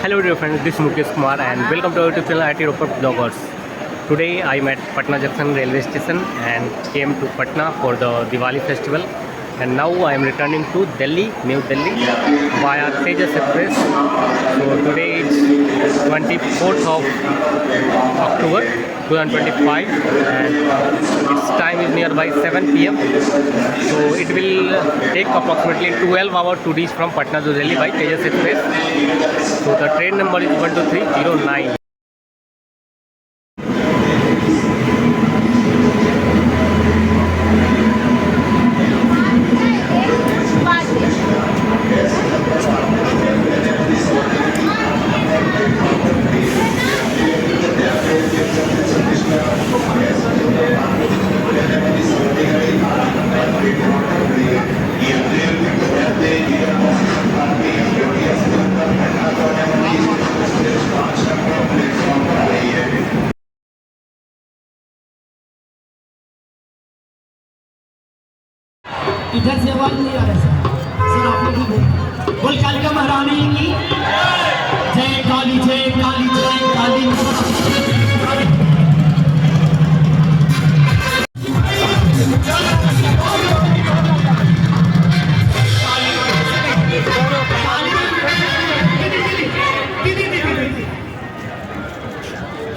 Hello dear friends, this is Mukesh Kumar and welcome to our YouTube channel IT Roper Bloggers. Today I am at Patna Junction railway station and came to Patna for the Diwali festival, and now I am returning to Delhi, New Delhi via Tejas Express. So today is 24th of October 2025 and its time is nearby 7 p.m. So it will take approximately 12 hours to reach from Patna to Delhi by Tejas Express. So the train number is 12309. इधर से आवाज नहीं आ रहा sir आप लोग ही बोल कालिका महारानी की जय काली जय काली जय काली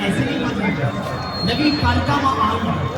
ऐसे नहीं लगी कालिका माँ आ